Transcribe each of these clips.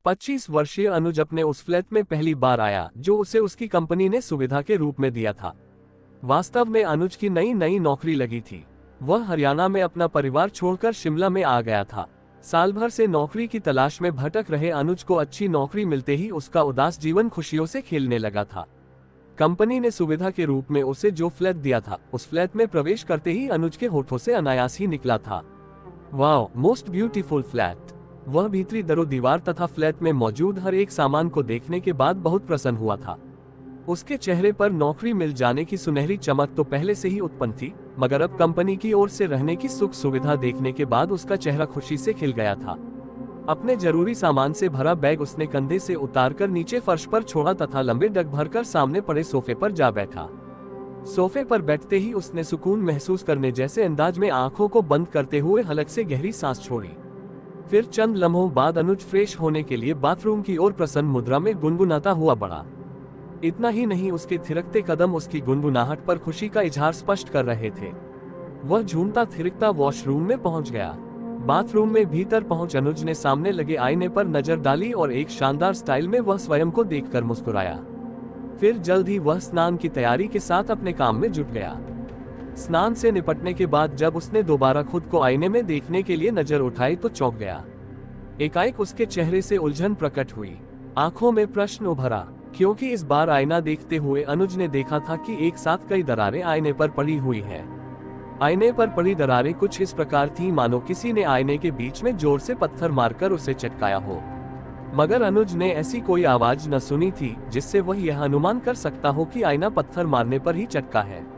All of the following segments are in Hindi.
25 वर्षीय अनुज अपने उस फ्लैट में पहली बार आया जो उसे उसकी कंपनी ने सुविधा के रूप में दिया था। वास्तव में अनुज की नई नई नौकरी लगी थी। वह हरियाणा में अपना परिवार छोड़कर शिमला में आ गया था। साल भर से नौकरी की तलाश में भटक रहे अनुज को अच्छी नौकरी मिलते ही उसका उदास जीवन खुशियों से खिलने लगा था। कंपनी ने सुविधा के रूप में उसे जो फ्लैट दिया था, उस फ्लैट में प्रवेश करते ही अनुज के होठों से अनायास ही निकला था, वाओ, मोस्ट ब्यूटीफुल फ्लैट। वह भीतरी दरो दीवार तथा फ्लैट में मौजूद हर एक सामान को देखने के बाद बहुत प्रसन्न हुआ था। उसके चेहरे पर नौकरी मिल जाने की सुनहरी चमक तो पहले से ही उत्पन्न थी, मगर अब कंपनी की ओर से रहने की सुख सुविधा देखने के बाद उसका चेहरा खुशी से खिल गया था। अपने जरूरी सामान से भरा बैग उसने कंधे से उतारकर नीचे फर्श पर छोड़ा तथा लंबे डग भरकर सामने पड़े सोफे पर जा बैठा। सोफे पर बैठते ही उसने सुकून महसूस करने जैसे अंदाज में आंखों को बंद करते हुए हलक से गहरी सांस छोड़ी। फिर चंद लम्हों बाद अनुज फ्रेश होने के लिए बाथरूम की ओर प्रसन्न मुद्रा में गुनगुनाता हुआ बढ़ा। इतना ही नहीं, उसके थिरकते कदम उसकी गुनगुनाहट पर खुशी का इजहार स्पष्ट कर रहे थे। वह झूमता थिरकता वॉशरूम में पहुंच गया। बाथरूम में भीतर पहुंच अनुज ने सामने लगे आईने पर नजर डाली और एक शानदार स्टाइल में वह स्वयं को देखकर मुस्कुराया। फिर जल्द ही वह स्नान की तैयारी के साथ अपने काम में जुट गया। स्नान से निपटने के बाद जब उसने दोबारा खुद को आईने में देखने के लिए नजर उठाई तो चौंक गया। एकाएक उसके चेहरे से उलझन प्रकट हुई, आंखों में प्रश्न उभरा, क्योंकि इस बार आईना देखते हुए अनुज ने देखा था कि एक साथ कई दरारें आईने पर पड़ी हुई हैं। आईने पर पड़ी दरारें कुछ इस प्रकार थीं मानो किसी ने आईने के बीच में जोर से पत्थर मारकर उसे चटकाया हो, मगर अनुज ने ऐसी कोई आवाज न सुनी थी जिससे वह यह अनुमान कर सकता हो कि आईना पत्थर मारने पर ही चटका है।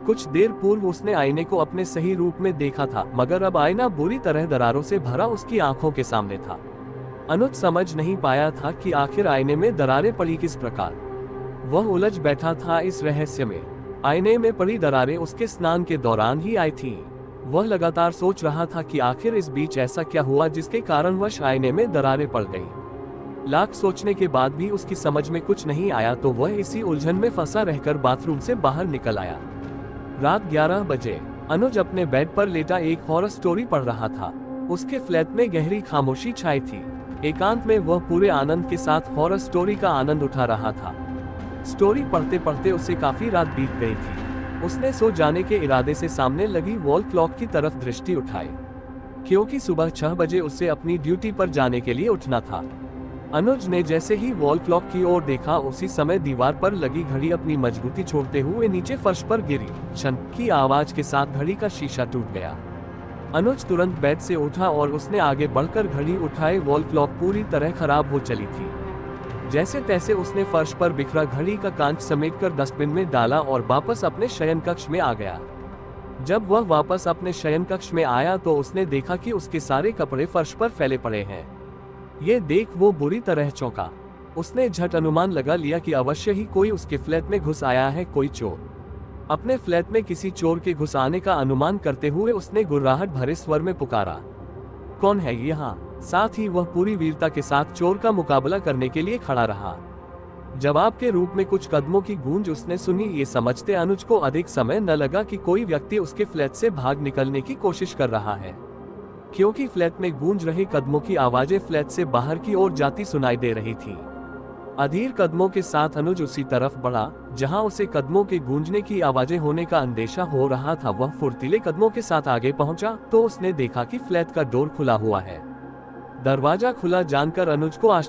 कुछ देर पूर्व उसने आईने को अपने सही रूप में देखा था, मगर अब आईना बुरी तरह दरारों से भरा उसकी आंखों के सामने था। अनुज समझ नहीं पाया था कि आखिर आईने में दरारें पड़ी किस प्रकार। वह उलझ बैठा था इस रहस्य में। आईने में पड़ी दरारें उसके स्नान के दौरान ही आई थीं। वह लगातार सोच रहा था कि आखिर इस बीच ऐसा क्या हुआ जिसके कारणवश आईने में दरारें पड़ गईं। लाख सोचने के बाद भी उसकी समझ में कुछ नहीं आया तो वह इसी उलझन में फंसा रहकर बाथरूम से बाहर निकल आया। रात 11 बजे अनुज अपने बेड पर लेटा एक हॉरर स्टोरी पढ़ रहा था। उसके फ्लैट में गहरी खामोशी छाई थी। एकांत में वह पूरे आनंद के साथ हॉरर स्टोरी का आनंद उठा रहा था। स्टोरी पढ़ते पढ़ते उसे काफी रात बीत गई थी। उसने सो जाने के इरादे से सामने लगी वॉल क्लॉक की तरफ दृष्टि उठाई, क्योंकि सुबह 6 बजे उसे अपनी ड्यूटी पर जाने के लिए उठना था। अनुज ने जैसे ही वॉल क्लॉक की ओर देखा, उसी समय दीवार पर लगी घड़ी अपनी मजबूती छोड़ते हुए नीचे फर्श पर गिरी। छन की आवाज के साथ घड़ी का शीशा टूट गया। अनुज तुरंत बेड से उठा और उसने आगे बढ़कर घड़ी उठाई। वॉल क्लॉक पूरी तरह खराब हो चली थी। जैसे तैसे उसने फर्श पर बिखरा घड़ी का कांच समेटकर डस्टबिन में डाला और वापस अपने शयन कक्ष में आ गया। जब वह वापस अपने शयन कक्ष में आया तो उसने देखा कि उसके सारे कपड़े फर्श पर फैले पड़े हैं। ये देख वो बुरी तरह चौंका। उसने झट अनुमान लगा लिया कि अवश्य ही कोई उसके फ्लैट में घुस आया है, कोई चोर। अपने फ्लैट में किसी चोर के घुस आने का अनुमान करते हुए उसने गुर्राहट भरे स्वर में पुकारा, कौन है यहाँ? साथ ही वह पूरी वीरता के साथ चोर का मुकाबला करने के लिए खड़ा रहा। जवाब के रूप में कुछ कदमों की गूंज उसने सुनी। ये समझते अनुज को अधिक समय न लगा कि कोई व्यक्ति उसके फ्लैट से भाग निकलने की कोशिश कर रहा है, क्योंकि फ्लैट में गूंज रही कदमों की आवाजें फ्लैट से बाहर की ओर जाती सुनाई दे रही थी। अधीर कदमों के साथ अनुज उसी तरफ बढ़ा जहां उसे कदमों के गूंजने की आवाजें होने का अंदेशा हो रहा था। वह फुर्तीले कदमों के साथ आगे पहुंचा तो उसने देखा कि फ्लैट का डोर खुला हुआ है। दरवाजा खुला जानकर अनुज को